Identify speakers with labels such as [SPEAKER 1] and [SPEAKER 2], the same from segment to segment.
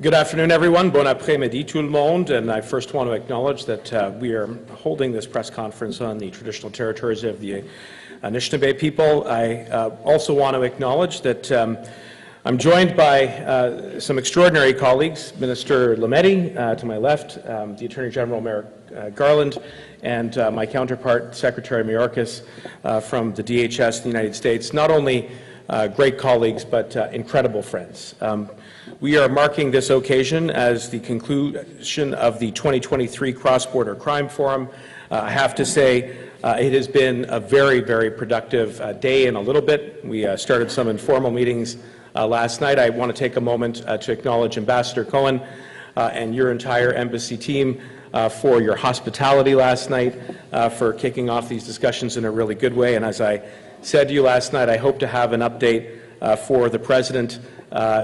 [SPEAKER 1] Good afternoon, everyone. Bon après-midi, tout le monde. And I first want to acknowledge that we are holding this press conference on the traditional territories of the Anishinaabe people. I also want to acknowledge that I'm joined by some extraordinary colleagues, Minister Lametti to my left, the Attorney General Mayor Garland, and my counterpart, Secretary Mayorkas from the DHS in the United States. Not only great colleagues, but incredible friends. We are marking this occasion as the conclusion of the 2023 Cross-Border Crime Forum. I have to say, it has been a very, very productive day and a little bit. We started some informal meetings last night. I want to take a moment to acknowledge Ambassador Cohen and your entire embassy team for your hospitality last night, for kicking off these discussions in a really good way. And as I said to you last night, I hope to have an update for the President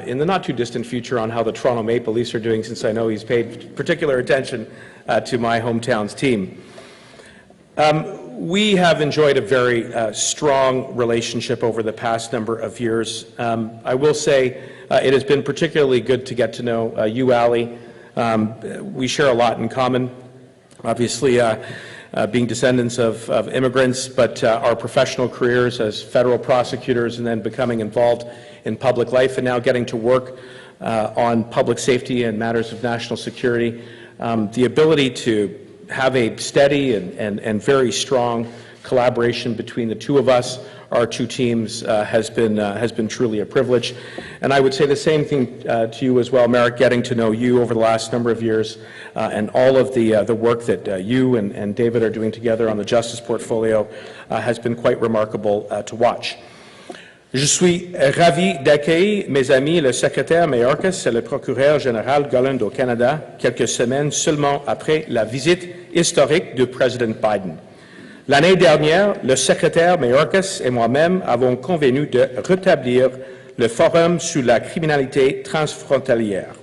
[SPEAKER 1] in the not-too-distant future on how the Toronto Maple Leafs are doing, since I know he's paid particular attention to my hometown's team. We have enjoyed a very strong relationship over the past number of years. I will say it has been particularly good to get to know you, Ali. We share a lot in common, obviously being descendants of immigrants, but our professional careers as federal prosecutors and then becoming involved in public life and now getting to work on public safety and matters of national security. The ability to have a steady and very strong collaboration between the two of us, our two teams, has been truly a privilege. And I would say the same thing to you as well, Merrick, getting to know you over the last number of years and all of the work that you and David are doing together on the justice portfolio has been quite remarkable to watch. Je suis ravi d'accueillir mes amis le secrétaire Mayorkas et le procureur général Garland au Canada, quelques semaines seulement après la visite historique du président Biden. L'année dernière, le secrétaire Mayorkas et moi-même avons convenu de rétablir le forum sur la criminalité transfrontalière.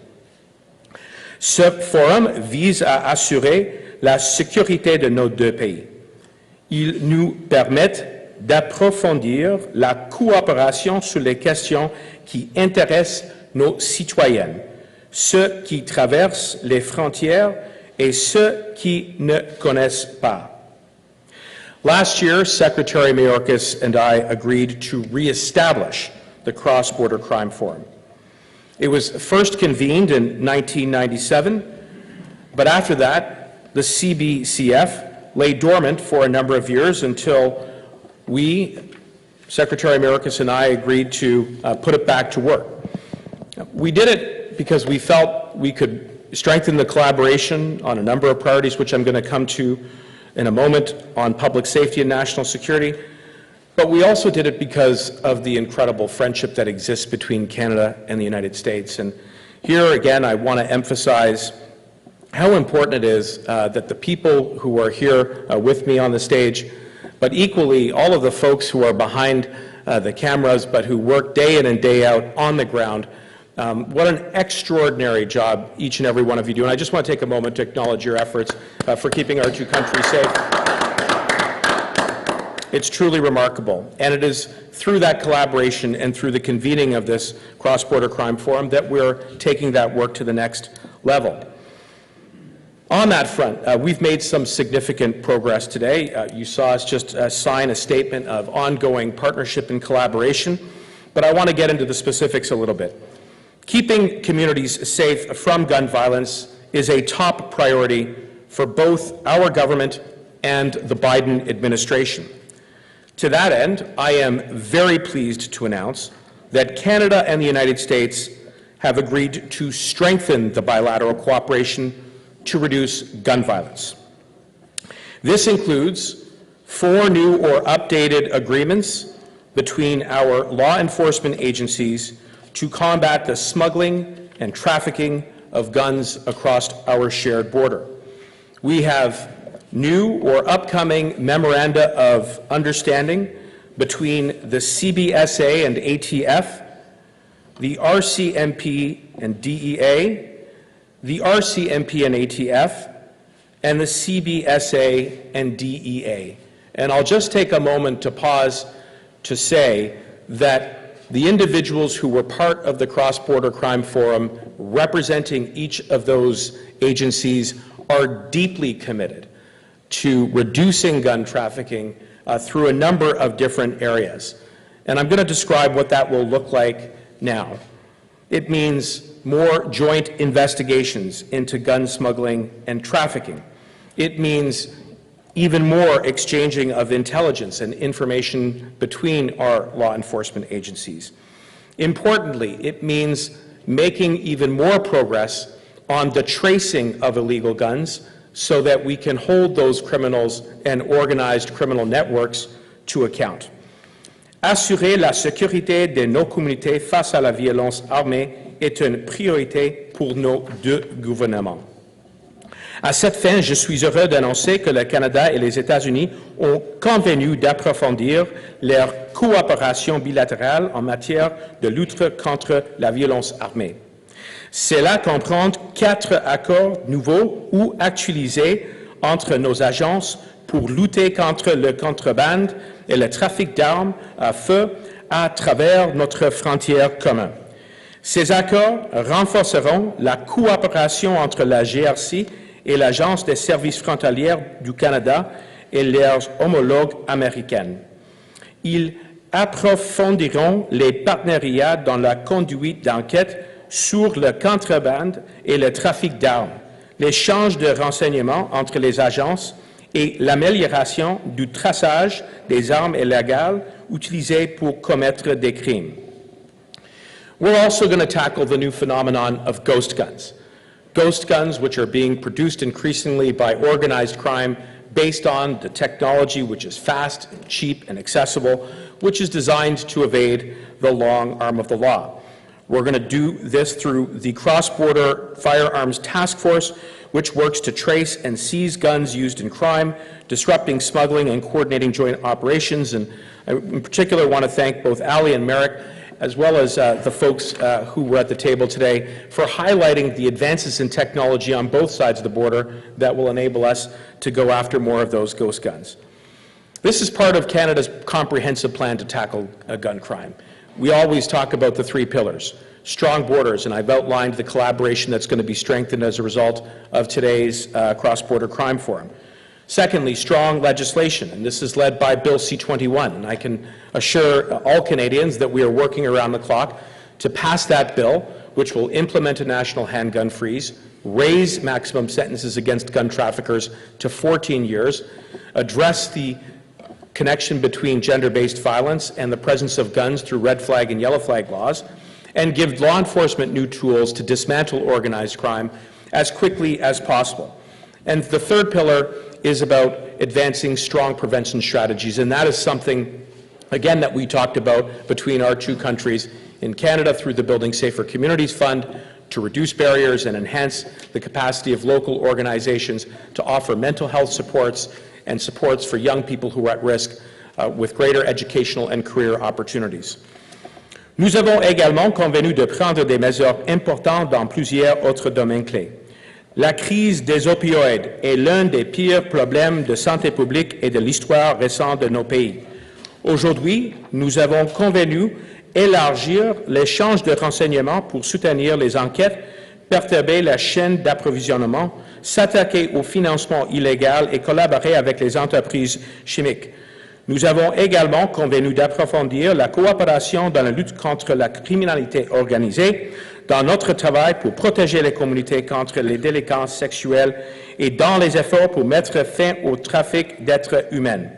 [SPEAKER 1] Ce forum vise à assurer la sécurité de nos deux pays. Il nous permet d'approfondir la coopération sur les questions qui intéressent nos citoyens, ceux qui traversent les frontières et ceux qui ne connaissent pas. Last year, Secretary Mayorkas and I agreed to reestablish the Cross-Border Crime Forum. It was first convened in 1997, but after that, the CBCF lay dormant for a number of years until we, Secretary Mayorkas and I, agreed to put it back to work. We did it because we felt we could strengthen the collaboration on a number of priorities, which I'm going to come to in a moment, on public safety and national security. But we also did it because of the incredible friendship that exists between Canada and the United States. And here again, I want to emphasize how important it is that the people who are here with me on the stage, but equally all of the folks who are behind the cameras but who work day in and day out on the ground, what an extraordinary job each and every one of you do. And I just want to take a moment to acknowledge your efforts for keeping our two countries safe. It's truly remarkable. And it is through that collaboration and through the convening of this Cross-Border Crime Forum that we're taking that work to the next level. On that front, we've made some significant progress today. You saw us just sign a statement of ongoing partnership and collaboration, but I want to get into the specifics a little bit. Keeping communities safe from gun violence is a top priority for both our government and the Biden administration. To that end, I am very pleased to announce that Canada and the United States have agreed to strengthen the bilateral cooperation to reduce gun violence. This includes 4 new or updated agreements between our law enforcement agencies to combat the smuggling and trafficking of guns across our shared border. We have new or upcoming memoranda of understanding between the CBSA and ATF, the RCMP and DEA, the RCMP and ATF, and the CBSA and DEA. And I'll just take a moment to pause to say that The individuals who were part of the Cross-Border Crime Forum representing each of those agencies are deeply committed to reducing gun trafficking through a number of different areas. And I'm going to describe what that will look like now. It means more joint investigations into gun smuggling and trafficking. It means even more exchanging of intelligence and information between our law enforcement agencies. Importantly, it means making even more progress on the tracing of illegal guns so that we can hold those criminals and organized criminal networks to account. Assurer la sécurité de nos communautés face à la violence armée est une priorité pour nos deux gouvernements. À cette fin, je suis heureux d'annoncer que le Canada et les États-Unis ont convenu d'approfondir leur coopération bilatérale en matière de lutte contre la violence armée. Cela comprend 4 accords nouveaux ou actualisés entre nos agences pour lutter contre le contrebande et le trafic d'armes à feu à travers notre frontière commune. Ces accords renforceront la coopération entre la GRC et l'Agence des services frontaliers du Canada et leurs homologues américaines. Ils approfondiront les partenariats dans la conduite d'enquêtes sur le contrebande et le trafic d'armes, l'échange de renseignements entre les agences et l'amélioration du traçage des armes illégales utilisées pour commettre des crimes. We're also going to tackle the new phenomenon of ghost guns. Ghost guns, which are being produced increasingly by organized crime based on the technology which is fast, and cheap, and accessible, which is designed to evade the long arm of the law. We're going to do this through the Cross-Border Firearms Task Force, which works to trace and seize guns used in crime, disrupting smuggling and coordinating joint operations. And I, in particular, want to thank both Ali and Merrick, as well as the folks who were at the table today, for highlighting the advances in technology on both sides of the border that will enable us to go after more of those ghost guns. This is part of Canada's comprehensive plan to tackle gun crime. We always talk about the 3 pillars: strong borders, and I've outlined the collaboration that's going to be strengthened as a result of today's Cross-Border Crime Forum. Secondly, strong legislation, and this is led by Bill C-21, and I can assure all Canadians that we are working around the clock to pass that bill, which will implement a national handgun freeze, raise maximum sentences against gun traffickers to 14 years, address the connection between gender-based violence and the presence of guns through red flag and yellow flag laws, and give law enforcement new tools to dismantle organized crime as quickly as possible. And the third pillar is about advancing strong prevention strategies, and that is something, again, that we talked about between our 2 countries in Canada through the Building Safer Communities Fund to reduce barriers and enhance the capacity of local organizations to offer mental health supports and supports for young people who are at risk with greater educational and career opportunities. Nous avons également convenu de prendre des mesures importantes dans plusieurs autres domaines clés. La crise des opioïdes est l'un des pires problèmes de santé publique et de l'histoire récente de nos pays. Aujourd'hui, nous avons convenu d'élargir l'échange de renseignements pour soutenir les enquêtes, perturber la chaîne d'approvisionnement, s'attaquer au financement illégal et collaborer avec les entreprises chimiques. Nous avons également convenu d'approfondir la coopération dans la lutte contre la criminalité organisée, dans notre travail pour protéger les communautés contre les délinquances sexuelles et dans les efforts pour mettre fin au trafic d'êtres humains.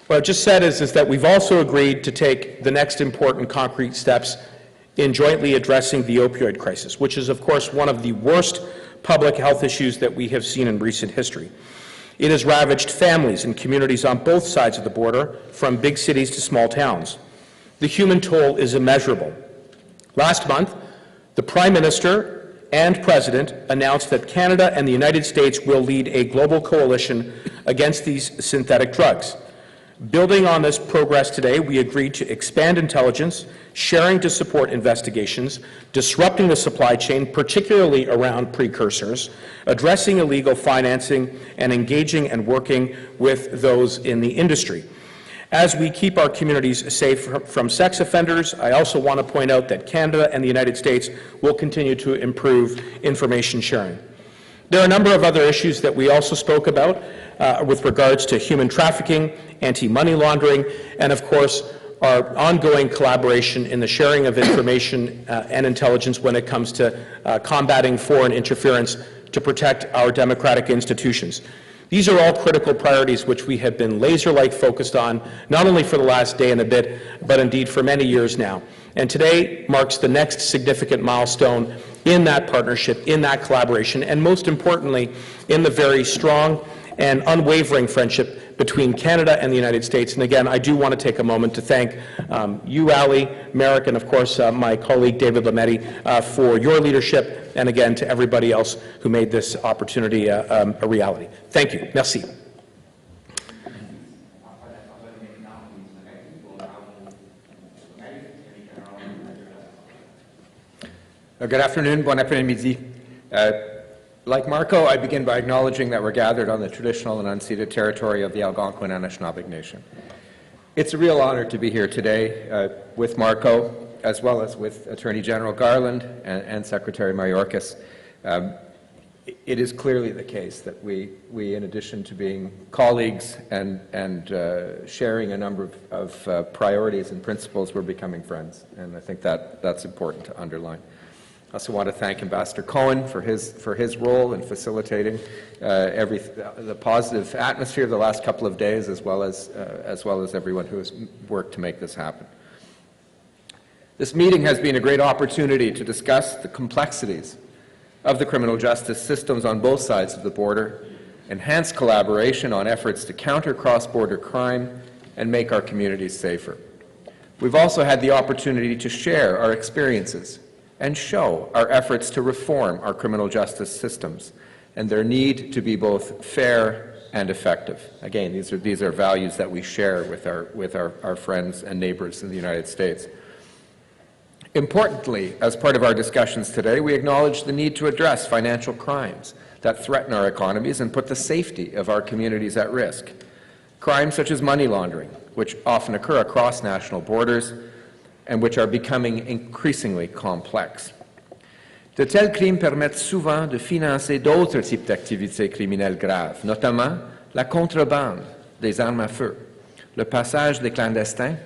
[SPEAKER 1] What I've just said is that we've also agreed to take the next important concrete steps in jointly addressing the opioid crisis, which is, of course, one of the worst public health issues that we have seen in recent history. It has ravaged families and communities on both sides of the border, from big cities to small towns. The human toll is immeasurable. Last month, the Prime Minister and President announced that Canada and the United States will lead a global coalition against these synthetic drugs. Building on this progress today, we agreed to expand intelligence, sharing to support investigations, disrupting the supply chain, particularly around precursors, addressing illegal financing, and engaging and working with those in the industry. As we keep our communities safe from sex offenders, I also want to point out that Canada and the United States will continue to improve information sharing. There are a number of other issues that we also spoke about with regards to human trafficking, anti-money laundering, and of course, our ongoing collaboration in the sharing of information and intelligence when it comes to combating foreign interference to protect our democratic institutions. These are all critical priorities which we have been laser-like focused on, not only for the last day and a bit, but indeed for many years now. And today marks the next significant milestone in that partnership, in that collaboration, and most importantly, in the very strong and unwavering friendship between Canada and the United States. And again, I do want to take a moment to thank you, Ali, Merrick, and of course my colleague David Lametti for your leadership, and again to everybody else who made this opportunity a reality. Thank you. Merci.
[SPEAKER 2] Good afternoon, bon après-midi. Like Marco, I begin by acknowledging that we're gathered on the traditional and unceded territory of the Algonquin and Anishinaabe Nation. It's a real honor to be here today with Marco, as well as with Attorney General Garland and Secretary Mayorkas. It is clearly the case that we in addition to being colleagues and sharing a number of priorities and principles, we're becoming friends, and I think that's important to underline. I also want to thank Ambassador Cohen for his role in facilitating the positive atmosphere of the last couple of days, as well as everyone who has worked to make this happen. This meeting has been a great opportunity to discuss the complexities of the criminal justice systems on both sides of the border, enhance collaboration on efforts to counter cross-border crime, and make our communities safer. We've also had the opportunity to share our experiences and show our efforts to reform our criminal justice systems and their need to be both fair and effective. Again, these are values that we share with our friends and neighbors in the United States. Importantly, as part of our discussions today, we acknowledge the need to address financial crimes that threaten our economies and put the safety of our communities at risk. Crimes such as money laundering, which often occur across national borders, and which are becoming increasingly complex. De tels crimes permettent souvent de financer d'autres types d'activités criminelles graves, notamment la contrebande des armes à feu, le passage des clandestins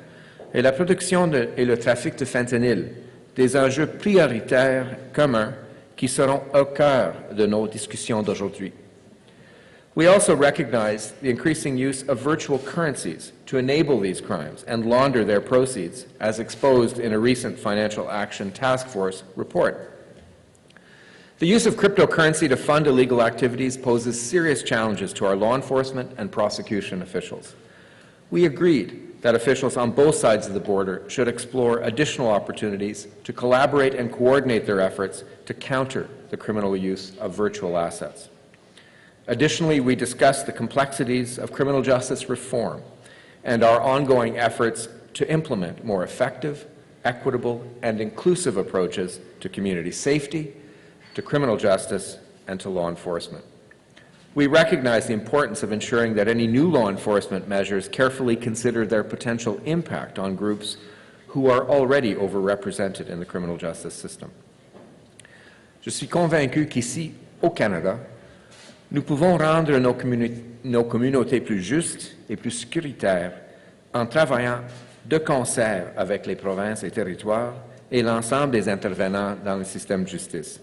[SPEAKER 2] et la production et le trafic de fentanyl, des enjeux prioritaires communs qui seront au cœur de nos discussions d'aujourd'hui. We also recognize the increasing use of virtual currencies to enable these crimes and launder their proceeds, as exposed in a recent Financial Action Task Force report. The use of cryptocurrency to fund illegal activities poses serious challenges to our law enforcement and prosecution officials. We agreed that officials on both sides of the border should explore additional opportunities to collaborate and coordinate their efforts to counter the criminal use of virtual assets. Additionally, we discussed the complexities of criminal justice reform and our ongoing efforts to implement more effective, equitable, and inclusive approaches to community safety, to criminal justice, and to law enforcement. We recognize the importance of ensuring that any new law enforcement measures carefully consider their potential impact on groups who are already overrepresented in the criminal justice system. Je suis convaincu qu'ici, au Canada, nous pouvons rendre nos communautés plus justes et plus sécuritaires en travaillant de concert avec les provinces et territoires et l'ensemble des intervenants dans le système de justice.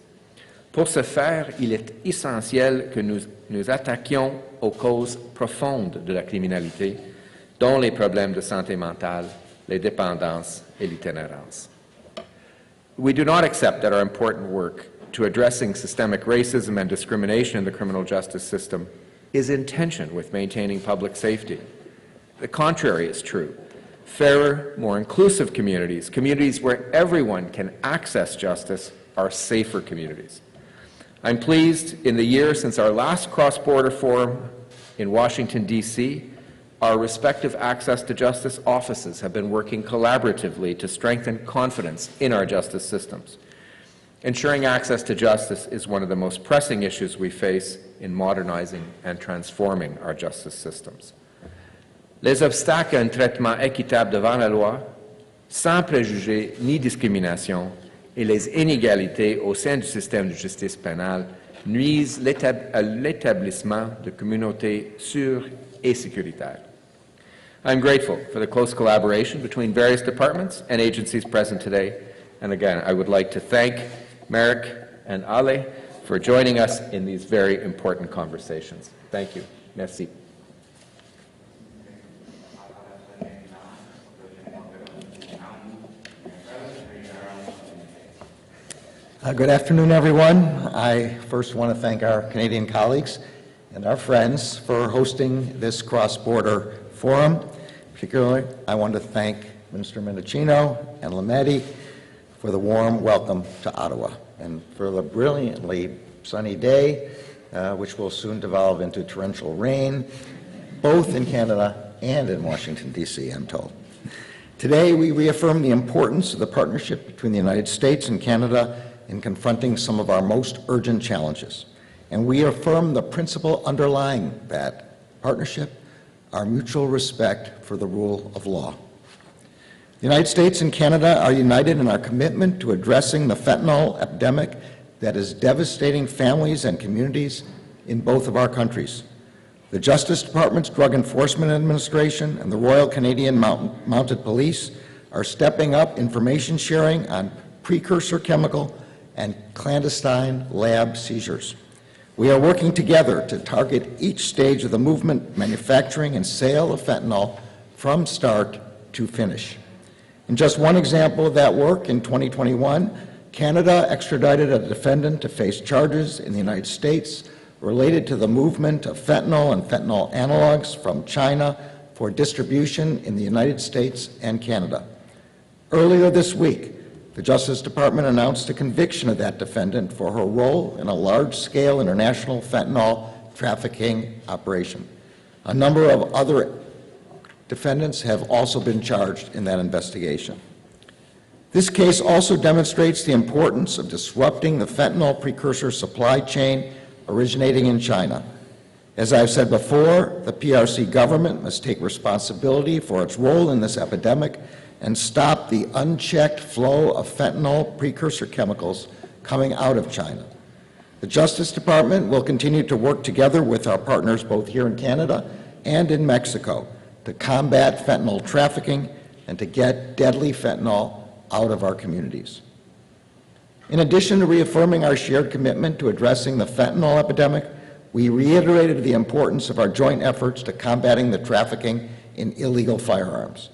[SPEAKER 2] Pour ce faire, il est essentiel que nous nous attaquions aux causes profondes de la criminalité, dont les problèmes de santé mentale, les dépendances et l'itinérance. We do not accept that our important work to addressing systemic racism and discrimination in the criminal justice system is in tension with maintaining public safety. The contrary is true. Fairer, more inclusive communities, communities where everyone can access justice, are safer communities. I'm pleased in the year since our last cross-border forum in Washington, D.C., our respective access to justice offices have been working collaboratively to strengthen confidence in our justice systems. Ensuring access to justice is one of the most pressing issues we face in modernizing and transforming our justice systems. les obstacles à un traitement équitable devant la loi, sans préjugés ni discrimination, et les inégalités au sein du système de justice pénale nuisent à l'établissement de communautés sûres et sécuritaires. I'm grateful for the close collaboration between various departments and agencies present today. And again, I would like to thank Merrick and Ale for joining us in these very important conversations. Thank you. Merci.
[SPEAKER 3] Good afternoon, everyone. I first want to thank our Canadian colleagues and our friends for hosting this cross-border forum. Particularly, I want to thank Minister Mendicino and Lametti for the warm welcome to Ottawa and for the brilliantly sunny day, which will soon devolve into torrential rain, both in Canada and in Washington, D.C., I'm told. Today, we reaffirm the importance of the partnership between the United States and Canada in confronting some of our most urgent challenges. And we affirm the principle underlying that partnership, our mutual respect for the rule of law. The United States and Canada are united in our commitment to addressing the fentanyl epidemic that is devastating families and communities in both of our countries. The Justice Department's Drug Enforcement Administration and the Royal Canadian Mounted Police are stepping up information sharing on precursor chemical and clandestine lab seizures. We are working together to target each stage of the movement, manufacturing, and sale of fentanyl from start to finish. In just one example of that work, in 2021, Canada extradited a defendant to face charges in the United States related to the movement of fentanyl and fentanyl analogs from China for distribution in the United States and Canada. Earlier this week, the Justice Department announced a conviction of that defendant for her role in a large-scale international fentanyl trafficking operation. A number of other defendants have also been charged in that investigation. This case also demonstrates the importance of disrupting the fentanyl precursor supply chain originating in China. As I've said before, the PRC government must take responsibility for its role in this epidemic and stop the unchecked flow of fentanyl precursor chemicals coming out of China. The Justice Department will continue to work together with our partners both here in Canada and in Mexico to combat fentanyl trafficking and to get deadly fentanyl out of our communities. In addition to reaffirming our shared commitment to addressing the fentanyl epidemic, we reiterated the importance of our joint efforts to combating the trafficking in illegal firearms.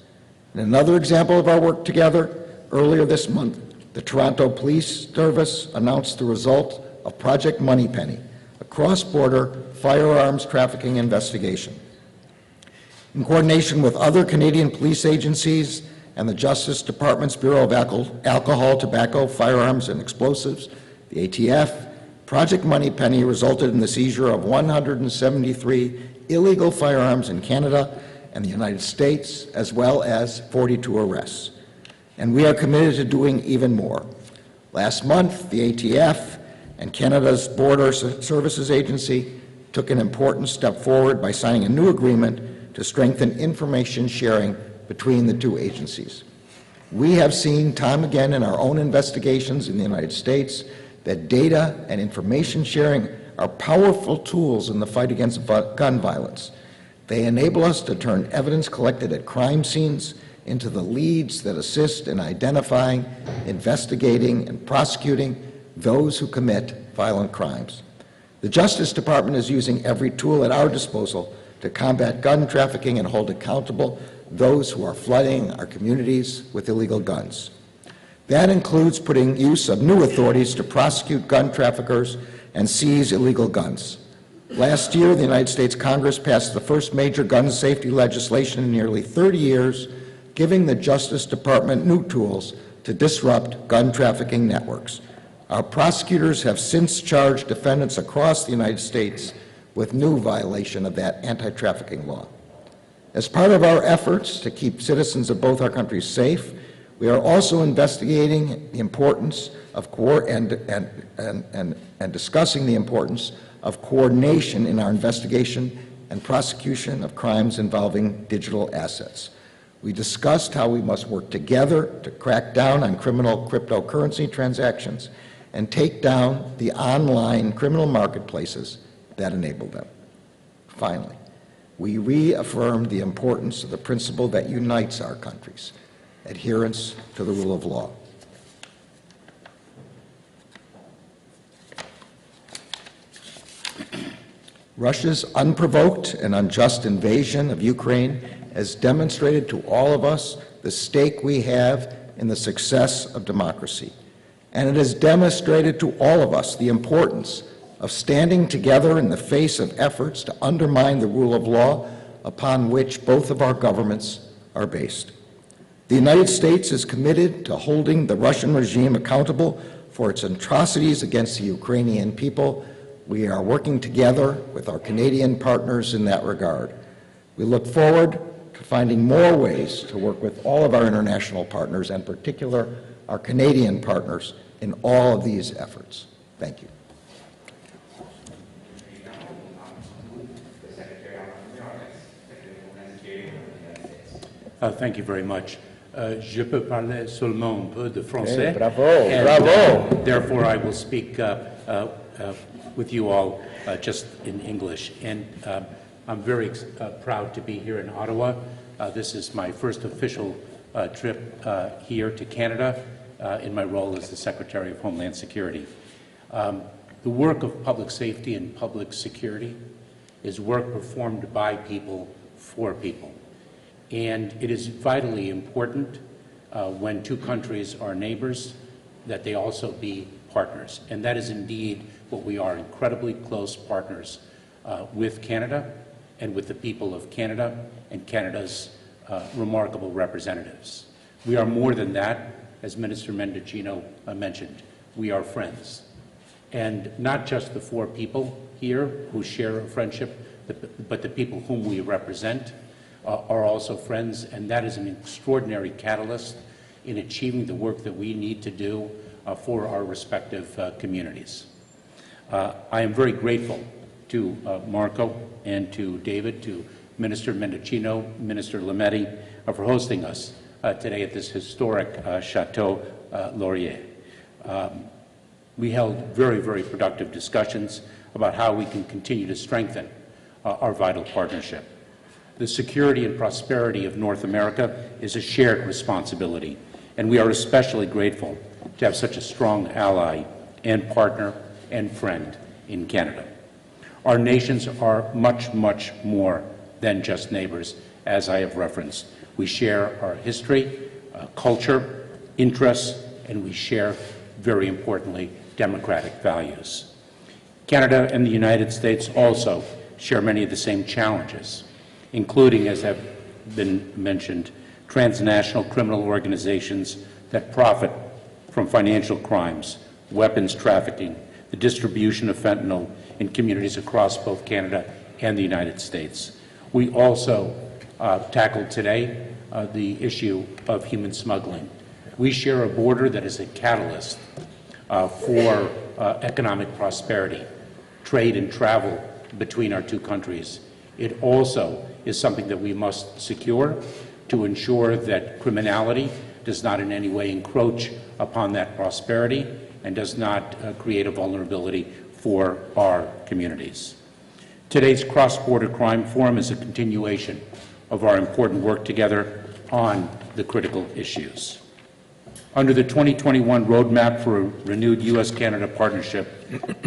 [SPEAKER 3] In another example of our work together, earlier this month, the Toronto Police Service announced the result of Project Moneypenny, a cross-border firearms trafficking investigation. In coordination with other Canadian police agencies and the Justice Department's Bureau of Alcohol, Tobacco, Firearms, and Explosives, the ATF, Project Moneypenny resulted in the seizure of 173 illegal firearms in Canada and the United States, as well as 42 arrests. And we are committed to doing even more. Last month, the ATF and Canada's Border Services Agency took an important step forward by signing a new agreement to strengthen information sharing between the two agencies. We have seen time again in our own investigations in the United States that data and information sharing are powerful tools in the fight against gun violence. They enable us to turn evidence collected at crime scenes into the leads that assist in identifying, investigating, and prosecuting those who commit violent crimes. The Justice Department is using every tool at our disposal to combat gun trafficking and hold accountable those who are flooding our communities with illegal guns. That includes putting use of new authorities to prosecute gun traffickers and seize illegal guns. Last year, the United States Congress passed the first major gun safety legislation in nearly 30 years, giving the Justice Department new tools to disrupt gun trafficking networks. Our prosecutors have since charged defendants across the United States with new violation of that anti-trafficking law. As part of our efforts to keep citizens of both our countries safe, we are also investigating the importance of and discussing the importance of coordination in our investigation and prosecution of crimes involving digital assets. We discussed how we must work together to crack down on criminal cryptocurrency transactions and take down the online criminal marketplaces that enable them. Finally, we reaffirmed the importance of the principle that unites our countries, adherence to the rule of law. Russia's unprovoked and unjust invasion of Ukraine has demonstrated to all of us the stake we have in the success of democracy. And it has demonstrated to all of us the importance of standing together in the face of efforts to undermine the rule of law upon which both of our governments are based. The United States is committed to holding the Russian regime accountable for its atrocities against the Ukrainian people. We are working together with our Canadian partners in that regard. We look forward to finding more ways to work with all of our international partners, and in particular our Canadian partners, in all of these efforts. Thank you.
[SPEAKER 4] Thank you very much. Je peux parler seulement un peu de français.
[SPEAKER 2] Bravo,
[SPEAKER 4] And,
[SPEAKER 2] bravo.
[SPEAKER 4] Therefore, I will speak with you all just in English. And I'm very proud to be here in Ottawa. This is my first official trip here to Canada in my role as the Secretary of Homeland Security. The work of public safety and public security is work performed by people for people. And it is vitally important when two countries are neighbors that they also be partners. And that is indeed what we are, incredibly close partners with Canada and with the people of Canada and Canada's remarkable representatives. We are more than that, as Minister Mendicino mentioned. We are friends. And not just the four people here who share a friendship, but the people whom we represent are also friends, and that is an extraordinary catalyst in achieving the work that we need to do for our respective communities. I am very grateful to Marco and to David, to Minister Mendicino, Minister Lametti, for hosting us today at this historic Chateau Laurier. We held very, very productive discussions about how we can continue to strengthen our vital partnership. The security and prosperity of North America is a shared responsibility, and we are especially grateful to have such a strong ally and partner and friend in Canada. Our nations are much, much more than just neighbors, as I have referenced. We share our history, culture, interests, and we share, very importantly, democratic values. Canada and the United States also share many of the same challenges, including, as have been mentioned, transnational criminal organizations that profit from financial crimes, weapons trafficking, the distribution of fentanyl in communities across both Canada and the United States. We also tackled today the issue of human smuggling. We share a border that is a catalyst for economic prosperity, trade and travel between our two countries. It also is something that we must secure to ensure that criminality does not in any way encroach upon that prosperity and does not create a vulnerability for our communities. Today's Cross-Border Crime Forum is a continuation of our important work together on the critical issues. Under the 2021 Roadmap for a renewed U.S.-Canada partnership,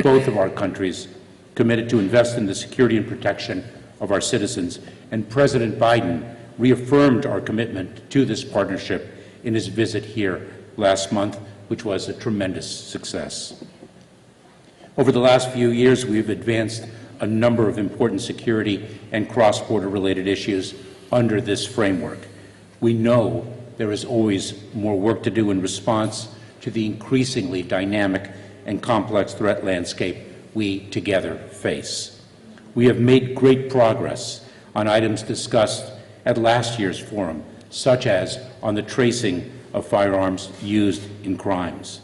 [SPEAKER 4] both of our countries committed to invest in the security and protection of our citizens, and President Biden reaffirmed our commitment to this partnership in his visit here last month, which was a tremendous success. Over the last few years, we've advanced a number of important security and cross-border related issues under this framework. We know there is always more work to do in response to the increasingly dynamic and complex threat landscape we together face. We have made great progress on items discussed at last year's forum, such as on the tracing of firearms used in crimes.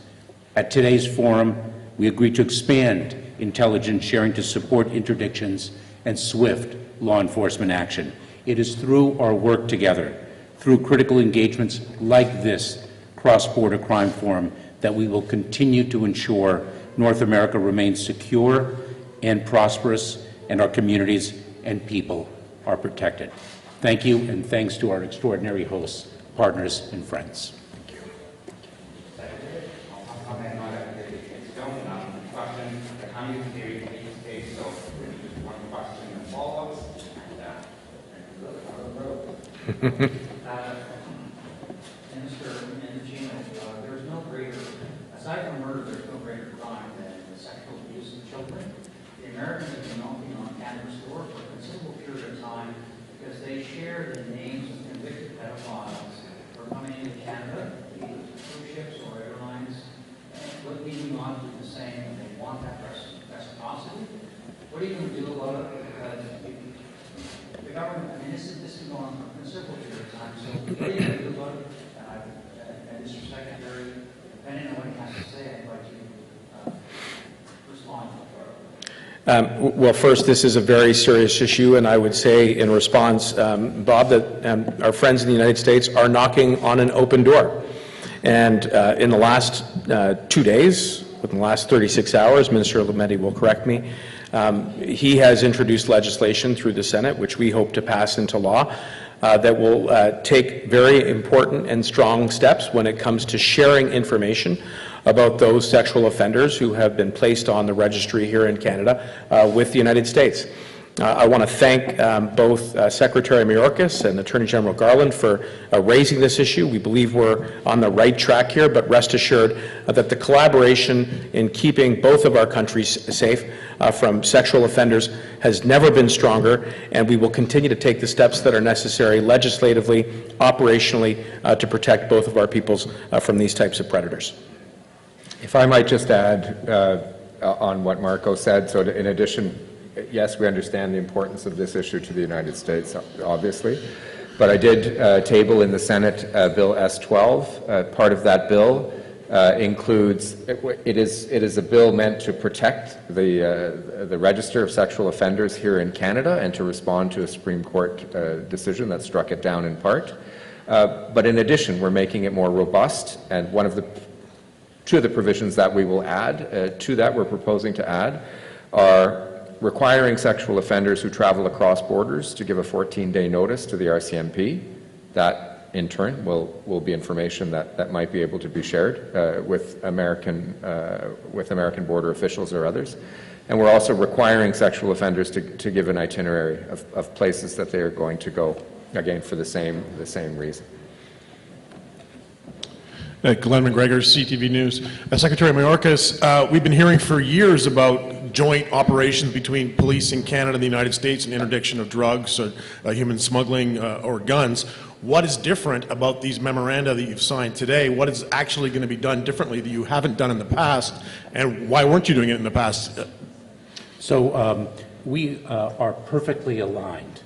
[SPEAKER 4] At today's forum, we agreed to expand intelligence sharing to support interdictions and swift law enforcement action. It is through our work together, through critical engagements like this cross-border crime forum, that we will continue to ensure North America remains secure and prosperous, and our communities and people are protected. Thank you, and thanks to our extraordinary hosts, partners, and friends.
[SPEAKER 5] There's no greater, aside from murder, there's no greater crime than sexual abuse of children. The Americans have been knocking on Canada's door for a considerable period of time because they share the names of convicted pedophiles who are coming into Canada, either cruise ships or airlines, but leading on to the same, and they want that reciprocity. What are you going to do about it? Because the government, I mean, this is going on for a considerable period of time, so what are you going to do about it? And Mr. Secretary, depending on what he has to say, I'd like you to respond.
[SPEAKER 1] Well, first, this is a very serious issue, and I would say in response, Bob, that our friends in the United States are knocking on an open door. And in the last 2 days, within the last 36 hours, Minister Lametti will correct me, he has introduced legislation through the Senate, which we hope to pass into law, that will take very important and strong steps when it comes to sharing information about those sexual offenders who have been placed on the registry here in Canada with the United States. I want to thank both Secretary Mayorkas and Attorney General Garland for raising this issue. We believe we're on the right track here, but rest assured that the collaboration in keeping both of our countries safe from sexual offenders has never been stronger, and we will continue to take the steps that are necessary legislatively, operationally, to protect both of our peoples from these types of predators.
[SPEAKER 2] If I might just add on what Marco said, so in addition, yes, we understand the importance of this issue to the United States, obviously, but I did table in the Senate Bill S-12. Part of that bill includes, it is a bill meant to protect the register of sexual offenders here in Canada and to respond to a Supreme Court decision that struck it down in part. But in addition, we're making it more robust, and two of the provisions that we will add, to that we're proposing to add, are requiring sexual offenders who travel across borders to give a 14-day notice to the RCMP. That, in turn, will be information that might be able to be shared with American border officials or others. And we're also requiring sexual offenders to give an itinerary of places that they are going to go, again, for the same reason.
[SPEAKER 6] Glenn McGregor, CTV News. Secretary Mayorkas, we've been hearing for years about joint operations between police in Canada and the United States and interdiction of drugs, human smuggling, or guns. What is different about these memoranda that you've signed today? What is actually going to be done differently that you haven't done in the past, and why weren't you doing it in the past?
[SPEAKER 4] So we are perfectly aligned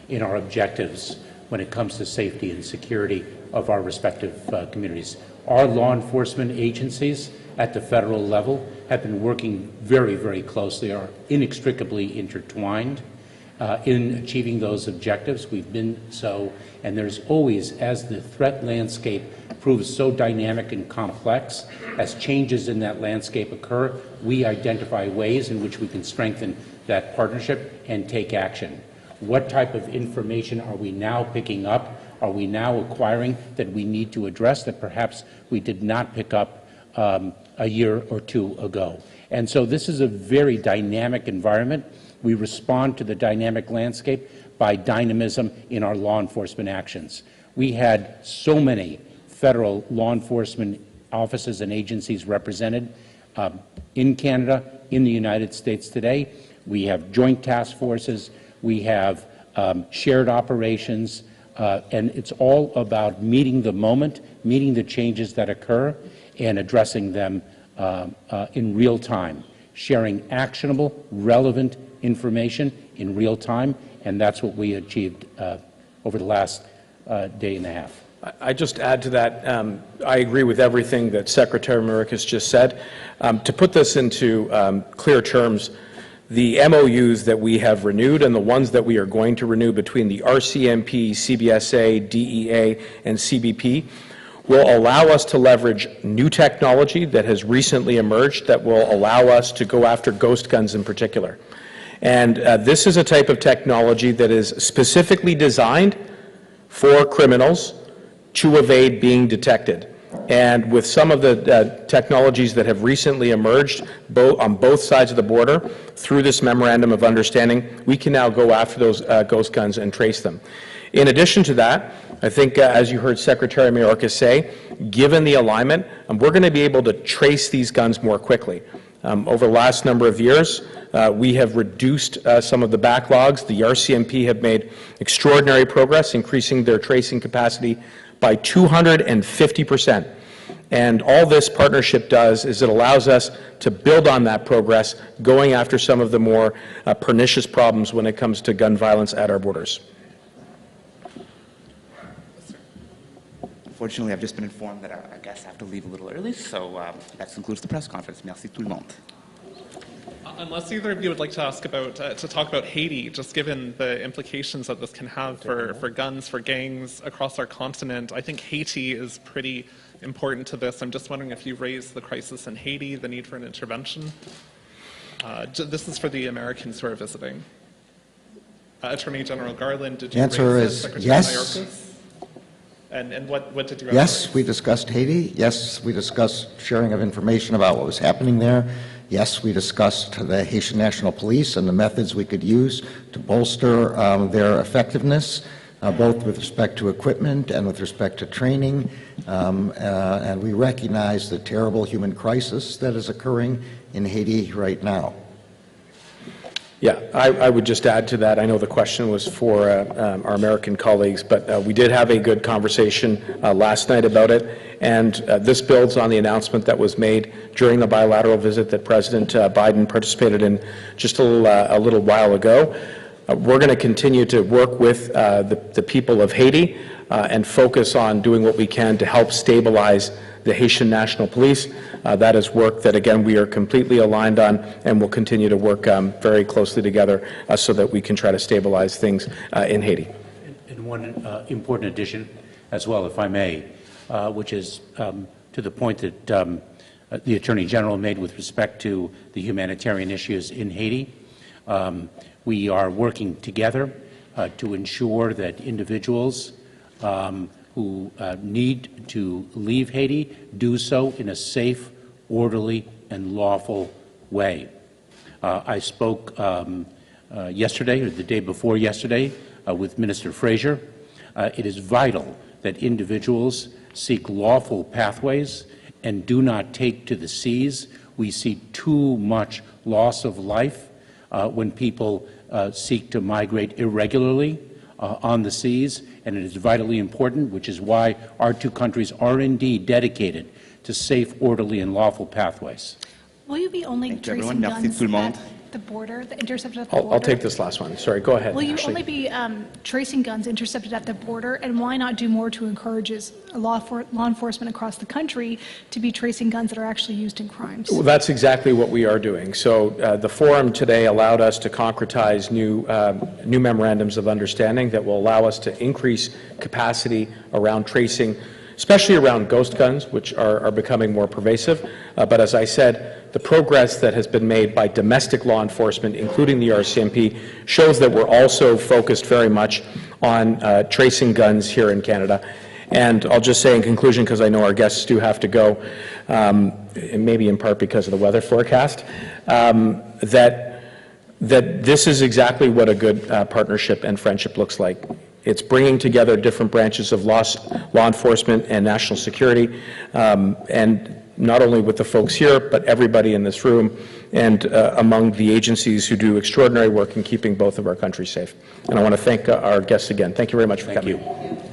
[SPEAKER 4] in our objectives when it comes to safety and security of our respective communities. Our law enforcement agencies at the federal level have been working very, very closely, are inextricably intertwined in achieving those objectives. We've been so, and there's always, as the threat landscape proves so dynamic and complex, as changes in that landscape occur, we identify ways in which we can strengthen that partnership and take action. What type of information are we now picking up? Are we now acquiring that we need to address that perhaps we did not pick up a year or two ago? And so this is a very dynamic environment. We respond to the dynamic landscape by dynamism in our law enforcement actions. We had so many federal law enforcement offices and agencies represented in Canada, in the United States today. We have joint task forces. We have shared operations. And it's all about meeting the moment, meeting the changes that occur, and addressing them in real time, sharing actionable, relevant information in real time, and that's what we achieved over the last day and a half.
[SPEAKER 1] I just add to that, I agree with everything that Secretary Mayorkas just said. To put this into clear terms, the MOUs that we have renewed and the ones that we are going to renew between the RCMP, CBSA, DEA, and CBP will allow us to leverage new technology that has recently emerged that will allow us to go after ghost guns in particular. And this is a type of technology that is specifically designed for criminals to evade being detected. And with some of the technologies that have recently emerged on both sides of the border through this memorandum of understanding, we can now go after those ghost guns and trace them. In addition to that, I think, as you heard Secretary Mayorkas say, given the alignment, we're going to be able to trace these guns more quickly. Over the last number of years, we have reduced some of the backlogs. The RCMP have made extraordinary progress, increasing their tracing capacity by 250%. And all this partnership does is it allows us to build on that progress, going after some of the more pernicious problems when it comes to gun violence at our borders.
[SPEAKER 7] Unfortunately, I've just been informed that our guests have to leave a little early, so that concludes the press conference. Merci tout le monde.
[SPEAKER 8] Unless either of you would like to ask about, to talk about Haiti, just given the implications that this can have for guns, for gangs across our continent, I think Haiti is pretty important to this. I'm just wondering if you raised the crisis in Haiti, the need for an intervention. This is for the Americans who are visiting. Attorney General Garland, did you raise
[SPEAKER 3] Answer
[SPEAKER 8] it?
[SPEAKER 3] is
[SPEAKER 8] Secretary
[SPEAKER 3] yes.
[SPEAKER 8] Mayorkas? And what did you ask?
[SPEAKER 3] Yes, we discussed Haiti. Yes, we discussed sharing of information about what was happening there. Yes, we discussed the Haitian National Police and the methods we could use to bolster their effectiveness, both with respect to equipment and with respect to training. And we recognize the terrible human crisis that is occurring in Haiti right now.
[SPEAKER 1] Yeah, I would just add to that. I know the question was for our American colleagues, but we did have a good conversation last night about it, and this builds on the announcement that was made during the bilateral visit that President Biden participated in just a little while ago. We're going to continue to work with the people of Haiti and focus on doing what we can to help stabilize the Haitian National Police. That is work that, again, we are completely aligned on, and will continue to work very closely together so that we can try to stabilize things in Haiti.
[SPEAKER 4] And one important addition as well, if I may, which is to the point that the Attorney General made with respect to the humanitarian issues in Haiti. We are working together to ensure that individuals who need to leave Haiti do so in a safe, orderly, and lawful way. I spoke yesterday, or the day before yesterday, with Minister Fraser. It is vital that individuals seek lawful pathways and do not take to the seas. We see too much loss of life when people seek to migrate irregularly on the seas, and it is vitally important, which is why our two countries are indeed dedicated to safe, orderly, and lawful pathways.
[SPEAKER 9] Will you be only tracing guns at the border, the intercepted at the border?
[SPEAKER 1] I'll take this last one. Sorry, go ahead,
[SPEAKER 9] Will you
[SPEAKER 1] Ashley.
[SPEAKER 9] only be tracing guns intercepted at the border, and why not do more to encourage law enforcement across the country to be tracing guns that are actually used in crimes?
[SPEAKER 1] Well, that's exactly what we are doing. So the forum today allowed us to concretize new memorandums of understanding that will allow us to increase capacity around tracing, especially around ghost guns, which are becoming more pervasive. But as I said, the progress that has been made by domestic law enforcement, including the RCMP, shows that we're also focused very much on tracing guns here in Canada. And I'll just say in conclusion, because I know our guests do have to go, and maybe in part because of the weather forecast, that this is exactly what a good partnership and friendship looks like. It's bringing together different branches of law enforcement and national security, and not only with the folks here, but everybody in this room, and among the agencies who do extraordinary work in keeping both of our countries safe. And I want to thank our guests again. Thank you very much for coming.
[SPEAKER 4] Thank you.